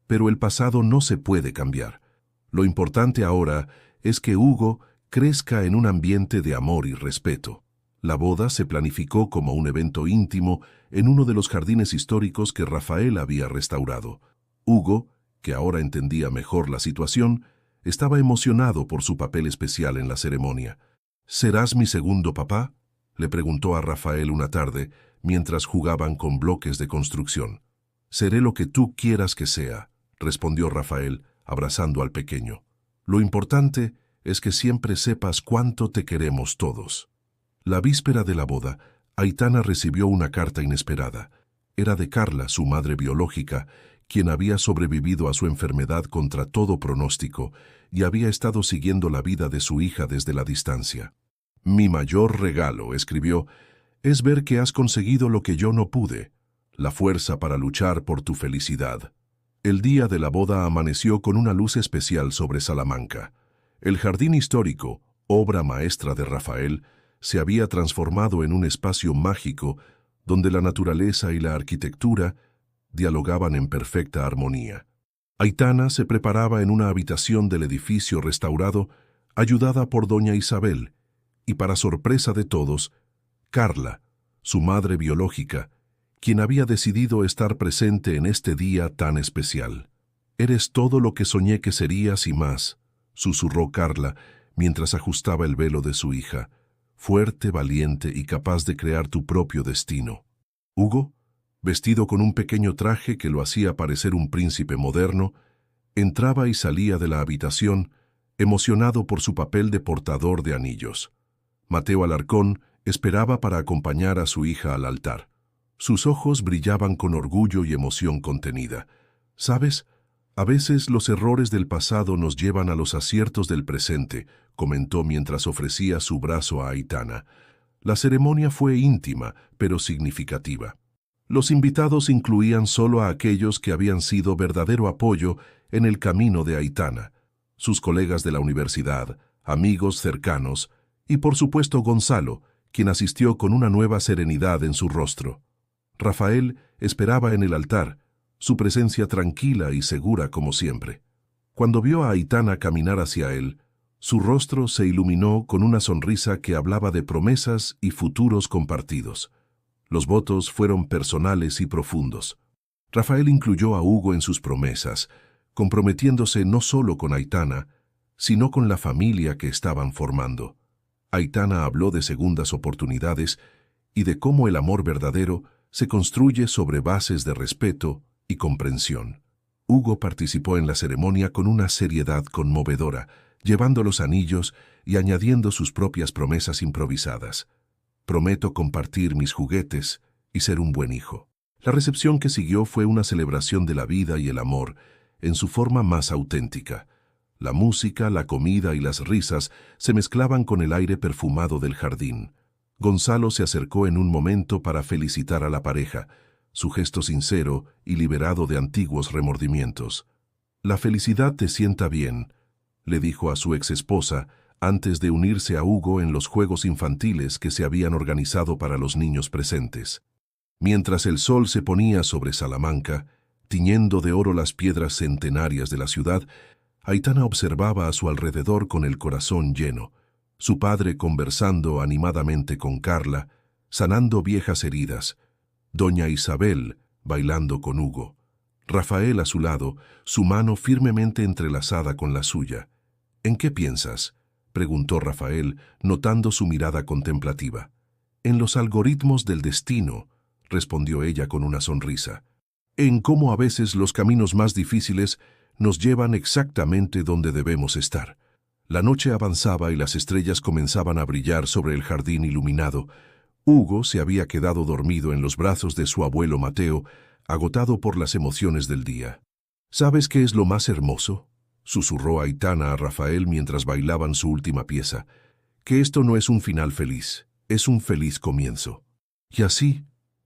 pero el pasado no se puede cambiar. Lo importante ahora es que Hugo crezca en un ambiente de amor y respeto». La boda se planificó como un evento íntimo en uno de los jardines históricos que Rafael había restaurado. Hugo, que ahora entendía mejor la situación, estaba emocionado por su papel especial en la ceremonia. «¿Serás mi segundo papá?», le preguntó a Rafael una tarde, mientras jugaban con bloques de construcción. «Seré lo que tú quieras que sea», respondió Rafael, abrazando al pequeño. «Lo importante es que siempre sepas cuánto te queremos todos». La víspera de la boda, Aitana recibió una carta inesperada. Era de Carla, su madre biológica, quien había sobrevivido a su enfermedad contra todo pronóstico y había estado siguiendo la vida de su hija desde la distancia. «Mi mayor regalo», escribió, «es ver que has conseguido lo que yo no pude, la fuerza para luchar por tu felicidad». El día de la boda amaneció con una luz especial sobre Salamanca. El jardín histórico, obra maestra de Rafael, se había transformado en un espacio mágico donde la naturaleza y la arquitectura dialogaban en perfecta armonía. Aitana se preparaba en una habitación del edificio restaurado, ayudada por doña Isabel, y para sorpresa de todos, Carla, su madre biológica, quien había decidido estar presente en este día tan especial. «Eres todo lo que soñé que serías y más», susurró Carla mientras ajustaba el velo de su hija, fuerte, valiente y capaz de crear tu propio destino. Hugo, vestido con un pequeño traje que lo hacía parecer un príncipe moderno, entraba y salía de la habitación, emocionado por su papel de portador de anillos. Mateo Alarcón esperaba para acompañar a su hija al altar. Sus ojos brillaban con orgullo y emoción contenida. «¿Sabes? A veces los errores del pasado nos llevan a los aciertos del presente», comentó mientras ofrecía su brazo a Aitana. La ceremonia fue íntima, pero significativa. Los invitados incluían solo a aquellos que habían sido verdadero apoyo en el camino de Aitana, sus colegas de la universidad, amigos cercanos y, por supuesto, Gonzalo, quien asistió con una nueva serenidad en su rostro. Rafael esperaba en el altar, su presencia tranquila y segura como siempre. Cuando vio a Aitana caminar hacia él, su rostro se iluminó con una sonrisa que hablaba de promesas y futuros compartidos. Los votos fueron personales y profundos. Rafael incluyó a Hugo en sus promesas, comprometiéndose no solo con Aitana, sino con la familia que estaban formando. Aitana habló de segundas oportunidades y de cómo el amor verdadero se construye sobre bases de respeto y comprensión. Hugo participó en la ceremonia con una seriedad conmovedora, llevando los anillos y añadiendo sus propias promesas improvisadas. «Prometo compartir mis juguetes y ser un buen hijo». La recepción que siguió fue una celebración de la vida y el amor, en su forma más auténtica. La música, la comida y las risas se mezclaban con el aire perfumado del jardín. Gonzalo se acercó en un momento para felicitar a la pareja, su gesto sincero y liberado de antiguos remordimientos. «La felicidad te sienta bien», le dijo a su exesposa antes de unirse a Hugo en los juegos infantiles que se habían organizado para los niños presentes. Mientras el sol se ponía sobre Salamanca, tiñendo de oro las piedras centenarias de la ciudad, Aitana observaba a su alrededor con el corazón lleno, su padre conversando animadamente con Carla, sanando viejas heridas, doña Isabel bailando con Hugo, Rafael a su lado, su mano firmemente entrelazada con la suya. «¿En qué piensas?», preguntó Rafael, notando su mirada contemplativa. «En los algoritmos del destino», respondió ella con una sonrisa. «En cómo a veces los caminos más difíciles nos llevan exactamente donde debemos estar». La noche avanzaba y las estrellas comenzaban a brillar sobre el jardín iluminado. Hugo se había quedado dormido en los brazos de su abuelo Mateo, agotado por las emociones del día. «¿Sabes qué es lo más hermoso?», susurró Aitana a Rafael mientras bailaban su última pieza. «Que esto no es un final feliz, es un feliz comienzo». Y así,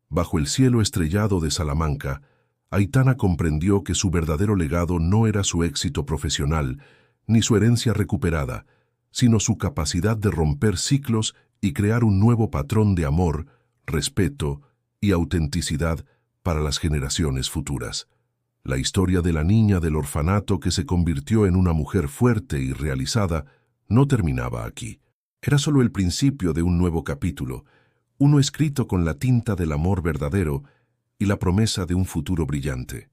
bajo el cielo estrellado de Salamanca, Aitana comprendió que su verdadero legado no era su éxito profesional, ni su herencia recuperada, sino su capacidad de romper ciclos y crear un nuevo patrón de amor, respeto y autenticidad para las generaciones futuras. La historia de la niña del orfanato que se convirtió en una mujer fuerte y realizada no terminaba aquí. Era solo el principio de un nuevo capítulo, uno escrito con la tinta del amor verdadero y la promesa de un futuro brillante.